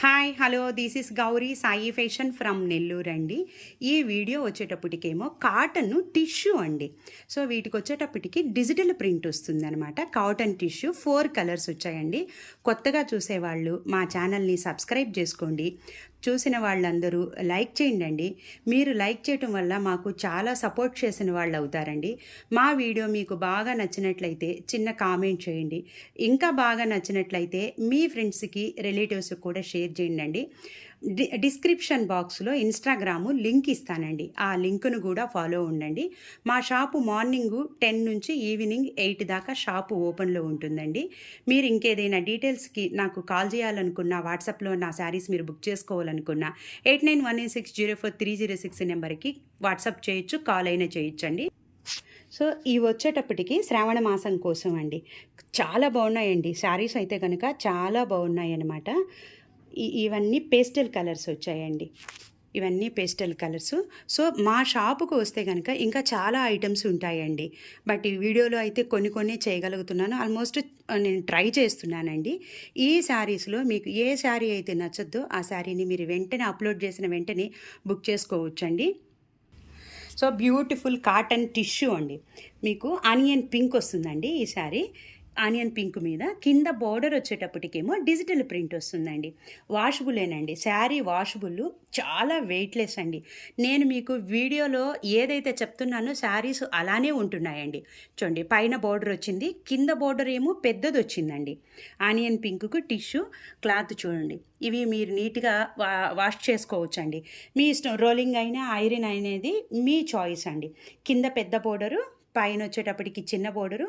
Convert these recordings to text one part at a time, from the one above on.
Hi hello this is Gauri Sai fashion from Nellore అండి. ఈ video వచ్చేటప్పటికేమో cotton tissue అండి. సో వీటికి వచ్చేటప్పటికి డిజిటల్ ప్రింట్ వస్తుంది అనమాట. కాటన్ టిష్యూ 4 కలర్స్ వచ్చాయండి. కొత్తగా చూసేవాళ్ళు మా ఛానల్ని సబ్స్క్రైబ్ చేసుకోండి. చూసిన వాళ్ళందరూ లైక్ చేయండి. మీరు లైక్ చేయటం వల్ల మాకు చాలా సపోర్ట్ చేసిన వాళ్ళు అవుతారండి. మా వీడియో మీకు బాగా నచ్చినట్లయితే చిన్న కామెంట్ చేయండి. ఇంకా బాగా నచ్చినట్లయితే మీ ఫ్రెండ్స్కి రిలేటివ్స్కి కూడా షేర్ చేయండి. డిస్క్రిప్షన్ బాక్స్లో ఇన్స్టాగ్రాము లింక్ ఇస్తానండి. ఆ లింక్ను కూడా ఫాలో ఉండండి. మా షాపు మార్నింగు 10 నుంచి ఈవినింగ్ 8 దాకా షాపు ఓపెన్లో ఉంటుందండి. మీరు ఇంకేదైనా డీటెయిల్స్కి నాకు కాల్ చేయాలనుకున్నా, వాట్సాప్లో నా శారీస్ మీరు బుక్ చేసుకోవాలనుకున్నా 8918604306 నెంబర్కి వాట్సాప్ చేయొచ్చు, కాల్ అయినా చేయొచ్చండి. సో ఇవి వచ్చేటప్పటికి శ్రావణ మాసం కోసం అండి. చాలా బాగున్నాయండి శారీస్ అయితే కనుక, చాలా బాగున్నాయి అన్నమాట. ఇవన్నీ పేస్టల్ కలర్స్ వచ్చాయండి. ఇవన్నీ పేస్టల్ కలర్స్. సో మా షాపుకు వస్తే కనుక ఇంకా చాలా ఐటమ్స్ ఉంటాయండి. బట్ ఈ వీడియోలో అయితే కొన్ని చేయగలుగుతున్నాను. ఆల్మోస్ట్ నేను ట్రై చేస్తున్నానండి. ఈ శారీస్లో మీకు ఏ శారీ అయితే నచ్చద్దో ఆ శారీని మీరు వెంటనే అప్లోడ్ చేసిన వెంటనే బుక్ చేసుకోవచ్చండి. సో బ్యూటిఫుల్ కాటన్ టిష్యూ అండి. మీకు ఆనియన్ పింక్ వస్తుందండి ఈ శారీ. ఆనియన్ పింక్ మీద కింద బార్డర్ వచ్చేటప్పటికేమో డిజిటల్ ప్రింట్ వస్తుందండి. వాషబులేనండి. శారీ వాషబుల్, చాలా వెయిట్లెస్ అండి. నేను మీకు వీడియోలో ఏదైతే చెప్తున్నానో శారీస్ అలానే ఉంటున్నాయండి. చూడండి, పైన బార్డర్ వచ్చింది, కింద బార్డర్ ఏమో పెద్దది వచ్చిందండి. ఆనియన్ పింక్కు టిష్యూ క్లాత్ చూడండి. ఇవి మీరు నీట్గా వాష్ చేసుకోవచ్చండి. మీ ఇష్టం, రోలింగ్ అయినా ఐరన్ అనేది మీ చాయిస్ అండి. కింద పెద్ద బోర్డరు, పైన వచ్చేటప్పటికి చిన్న బోర్డరు.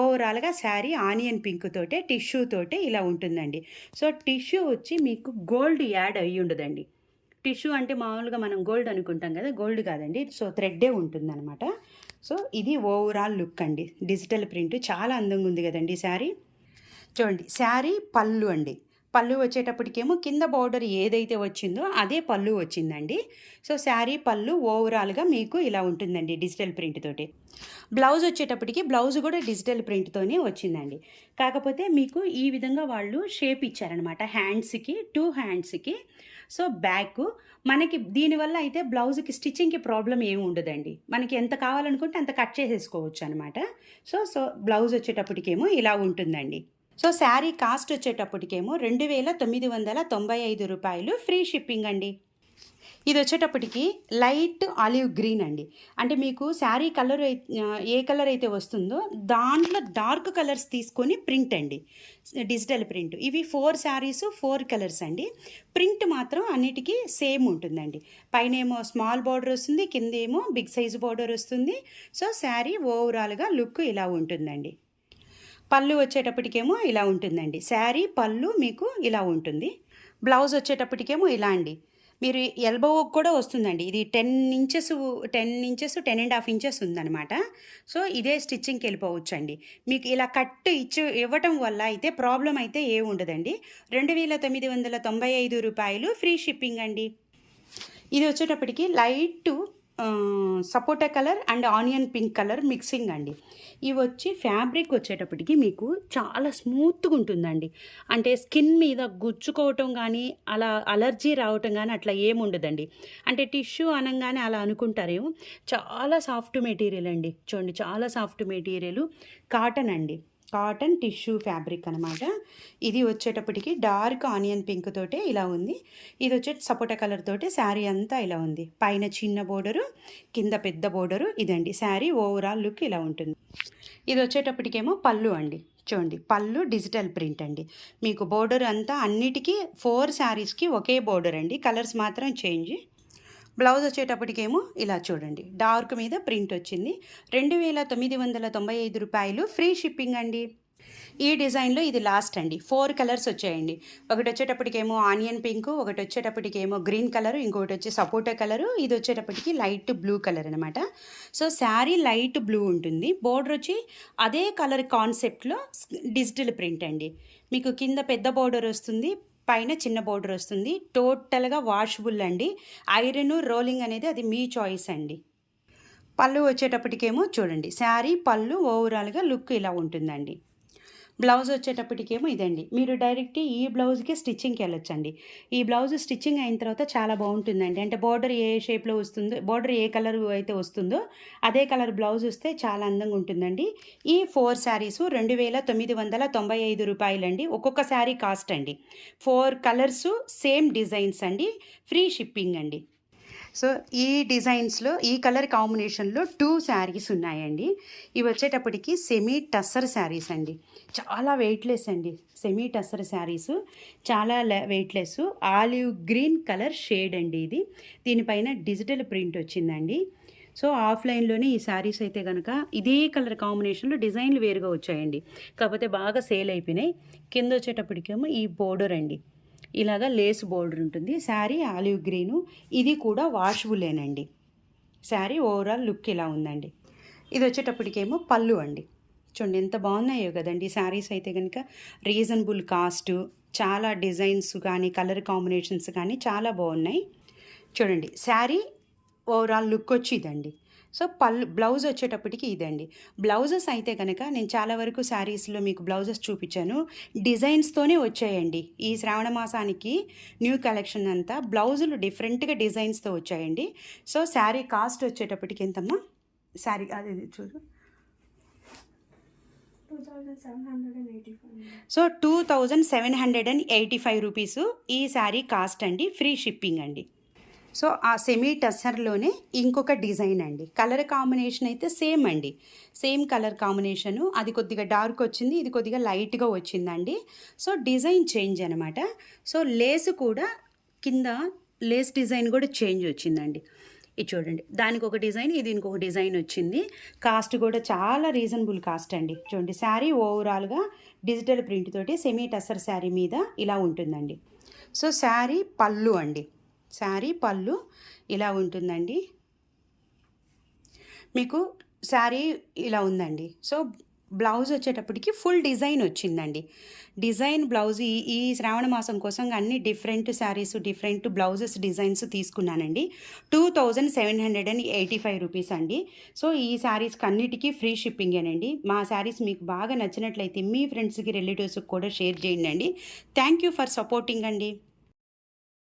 ఓవరాల్గా శారీ ఆనియన్ పింక్ తోటే టిష్యూ తోటే ఇలా ఉంటుందండి. సో టిష్యూ వచ్చి మీకు గోల్డ్ యాడ్ అయ్యి ఉండదండి. టిష్యూ అంటే మామూలుగా మనం గోల్డ్ అనుకుంటాం కదా, గోల్డ్ కాదండి. సో థ్రెడ్డే ఉంటుందన్నమాట. సో ఇది ఓవరాల్ లుక్ అండి. డిజిటల్ ప్రింట్ చాలా అందంగా ఉంది కదండి శారీ. చూడండి, శారీ పళ్ళు అండి. పళ్ళు వచ్చేటప్పటికేమో కింద బార్డర్ ఏదైతే వచ్చిందో అదే పళ్ళు వచ్చిందండి. సో శారీ పళ్ళు ఓవరాల్గా మీకు ఇలా ఉంటుందండి డిజిటల్ ప్రింట్ తోటి. బ్లౌజ్ వచ్చేటప్పటికి బ్లౌజ్ కూడా డిజిటల్ ప్రింట్తోనే వచ్చిందండి. కాకపోతే మీకు ఈ విధంగా వాళ్ళు షేప్ ఇచ్చారనమాట హ్యాండ్స్కి, 2 హ్యాండ్స్కి. సో బ్యాక్ మనకి దీనివల్ల అయితే బ్లౌజ్కి స్టిచ్చింగ్కి ప్రాబ్లం ఏమి ఉండదండి. మనకి ఎంత కావాలనుకుంటే అంత కట్ చేసేసుకోవచ్చు అనమాట. సో బ్లౌజ్ వచ్చేటప్పటికేమో ఇలా ఉంటుందండి. సో శారీ కాస్ట్ వచ్చేటప్పటికేమో 2995 రూపాయలు, ఫ్రీ షిప్పింగ్ అండి. ఇది వచ్చేటప్పటికి లైట్ ఆలివ్ గ్రీన్ అండి. అంటే మీకు శారీ కలర్ ఏ కలర్ అయితే వస్తుందో దాంట్లో డార్క్ కలర్స్ తీసుకొని ప్రింట్ అండి, డిజిటల్ ప్రింట్. ఇవి 4 శారీస్ 4 కలర్స్ అండి. ప్రింట్ మాత్రం అన్నిటికీ సేమ్ ఉంటుందండి. పైన ఏమో స్మాల్ బార్డర్ వస్తుంది, కింద ఏమో బిగ్ సైజ్ బార్డర్ వస్తుంది. సో శారీ ఓవరాల్గా లుక్ ఇలా ఉంటుందండి. పళ్ళు వచ్చేటప్పటికేమో ఇలా ఉంటుందండి. శారీ పళ్ళు మీకు ఇలా ఉంటుంది. బ్లౌజ్ వచ్చేటప్పటికేమో ఇలా అండి. మీరు ఎల్బోకి కూడా వస్తుందండి. ఇది 10 ఇంచెస్ 10.5 ఇంచెస్ ఉందన్నమాట. సో ఇదే స్టిచ్చింగ్కి వెళ్ళిపోవచ్చు అండి. మీకు ఇలా కట్ ఇవ్వటం వల్ల అయితే ప్రాబ్లం అయితే ఏ ఉండదండి. 2995 రూపాయలు, ఫ్రీ షిప్పింగ్ అండి. ఇది వచ్చేటప్పటికి light sapota colour and onion pink colour mixing అండి. ఇవి వచ్చి ఫ్యాబ్రిక్ వచ్చేటప్పటికి మీకు చాలా స్మూత్గా ఉంటుందండి. అంటే స్కిన్ మీద గుచ్చుకోవటం కానీ, అలా అలర్జీ రావటం కానీ అట్లా ఏముండదండి. అంటే టిష్యూ అనగానే అలా అనుకుంటారేమో, చాలా సాఫ్ట్ మెటీరియల్ అండి. చూడండి, చాలా సాఫ్ట్ మెటీరియల్, కాటన్ అండి. కాటన్ టిష్యూ ఫ్యాబ్రిక్ అనమాట. ఇది వచ్చేటప్పటికి డార్క్ ఆనియన్ పింక్ తోటే ఇలా ఉంది. ఇది వచ్చే సపోటా కలర్ తోటి శారీ అంతా ఇలా ఉంది. పైన చిన్న బోర్డరు, కింద పెద్ద బోర్డరు. ఇదండి శారీ ఓవరాల్ లుక్ ఇలా ఉంటుంది. ఇది వచ్చేటప్పటికేమో పళ్ళు అండి. చూడండి, పళ్ళు డిజిటల్ ప్రింట్ అండి. మీకు బోర్డర్ అంతా అన్నిటికీ 4 శారీస్కి ఒకే బోర్డర్ అండి, కలర్స్ మాత్రం చేంజ్. బ్లౌజ్ వచ్చేటప్పటికేమో ఇలా చూడండి, డార్క్ మీద ప్రింట్ వచ్చింది. 2995 రూపాయలు, ఫ్రీ షిప్పింగ్ అండి. ఈ డిజైన్లో ఇది లాస్ట్ అండి. 4 కలర్స్ వచ్చాయండి. ఒకటి వచ్చేటప్పటికేమో ఆనియన్ పింక్, ఒకటి వచ్చేటప్పటికేమో గ్రీన్ కలర్, ఇంకొకటి వచ్చి సపోటా కలరు, ఇది వచ్చేటప్పటికి లైట్ బ్లూ కలర్ అనమాట. సో శారీ లైట్ బ్లూ ఉంటుంది. బోర్డర్ వచ్చి అదే కలర్ కాన్సెప్ట్లో డిజిటల్ ప్రింట్ అండి. మీకు కింద పెద్ద బోర్డర్ వస్తుంది, పైన చిన్న బోర్డర్ వస్తుంది. టోటల్గా వాషబుల్ అండి. ఐరన్ రోలింగ్ అనేది అది మీ చాయిస్ అండి. పళ్ళు వచ్చేటప్పటికేమో చూడండి, శారీ పళ్ళు ఓవరాల్గా లుక్ ఇలా ఉంటుందండి. బ్లౌజ్ వచ్చేటప్పటికేమో ఇదండి. మీరు డైరెక్ట్ ఈ బ్లౌజ్‌కి స్టిచ్చింగ్‌కి వెళ్ళొచ్చండి. ఈ బ్లౌజ్ స్టిచ్చింగ్ అయిన తర్వాత చాలా బావుంటుందండి. అంటే బోర్డర్ ఏ షేప్‌లో వస్తుందో, బోర్డర్ ఏ కలర్ అయితే వస్తుందో అదే కలర్ బ్లౌజ్ వస్తే చాలా అందంగా ఉంటుందండి. ఈ 4 శారీసు రూ. 2,995 ఒక్కొక్క శారీ కాస్ట్ అండి. 4 కలర్సు సేమ్ డిజైన్స్ అండి. ఫ్రీ షిప్పింగ్ అండి. సో, ఈ డిజైన్స్‌లో ఈ కలర్ కాంబినేషన్‌లో 2 శారీస్ ఉన్నాయండి. ఇవి వచ్చేటప్పటికి సెమీ టస్సర్ శారీస్ అండి. చాలా వెయిట్‌లెస్ అండి. సెమీ టస్సర్ శారీసు చాలా weightless. Olive green colour shade అండి ఇది. దీనిపైన డిజిటల్ ప్రింట్ వచ్చిందండి. సో, ఆఫ్‌లైన్‌లోనే ఈ శారీస్ అయితే గనక ఇదే కలర్ కాంబినేషన్‌లో డిజైన్‌లు వేరుగా వచ్చాయండి. కాకపోతే బాగా సేల్ అయిపోయినాయి. కింద వచ్చేటప్పటికేమో ఈ బోర్డర్ అండి. ఇలాగా లేస్ బోర్డర్ ఉంటుంది. Sari olive green. ఇది కూడా వాషబులేనండి. శారీ ఓవరాల్ లుక్ ఇలా ఉందండి. ఇది వచ్చేటప్పటికేమో పళ్ళు అండి. చూడండి ఎంత బాగున్నాయో కదండి శారీస్ అయితే కనుక. రీజనబుల్ కాస్టు, చాలా డిజైన్స్ కానీ కలర్ కాంబినేషన్స్ కానీ చాలా బాగున్నాయి. చూడండి శారీ ఓవరాల్ లుక్ వచ్చి ఇదండి. సో, బ్లౌజ్ వచ్చేటప్పటికి ఇదండి. బ్లౌజెస్ అయితే కనుక నేను చాలా వరకు శారీస్‌లో మీకు బ్లౌజెస్ చూపించాను. డిజైన్స్‌తోనే వచ్చాయండి. ఈ శ్రావణ మాసానికి న్యూ కలెక్షన్ అంతా బ్లౌజులు డిఫరెంట్‌గా డిజైన్స్‌తో వచ్చాయండి. సో, శారీ కాస్ట్ వచ్చేటప్పటికి ఎంతమ్మా? శారీ అది చూడు. 2785. సో, 2785 రూపీసు ఈ శారీ కాస్ట్ అండి. ఫ్రీ షిప్పింగ్ అండి. సో, ఆ సెమీ టస్సర్‌లోనే ఇంకొక డిజైన్ అండి. కలర్ కాంబినేషన్ అయితే సేమ్ అండి. Same colour combination. అది కొద్దిగా డార్క్ వచ్చింది. ఇది కొద్దిగా లైట్‌గా వచ్చిందండి. సో, డిజైన్ చేంజ్ అనమాట. సో, లేస్ కూడా కింద లేస్ డిజైన్ కూడా చేంజ్ వచ్చిందండి. ఇది చూడండి. దానికి ఒక డిజైన్, ఇది ఇంకొక డిజైన్ వచ్చింది. కాస్ట్ కూడా చాలా రీజనబుల్ కాస్ట్ అండి. చూడండి శారీ ఓవరాల్‌గా డిజిటల్ ప్రింట్ తోటి సెమీ టస్సర్ శారీ మీద ఇలా ఉంటుందండి. సో, శారీ పళ్ళు అండి. శారీ పళ్ళు ఇలా ఉంటుందండి. మీకు శారీ ఇలా ఉందండి. సో, బ్లౌజ్ వచ్చేటప్పటికి ఫుల్ డిజైన్ వచ్చిందండి. డిజైన్ బ్లౌజ్ ఈ శ్రావణ మాసం కోసం అన్ని different saris, different blouses designs తీసుకున్నానండి. 2785 రూపీస్ అండి. సో, ఈ శారీస్కి అన్నిటికీ ఫ్రీ షిప్పింగేనండి. మా శారీస్ మీకు బాగా నచ్చినట్లయితే మీ ఫ్రెండ్స్కి, రిలేటివ్స్కి కూడా షేర్ చేయండి అండి. థ్యాంక్ యూ ఫర్ సపోర్టింగ్ అండి.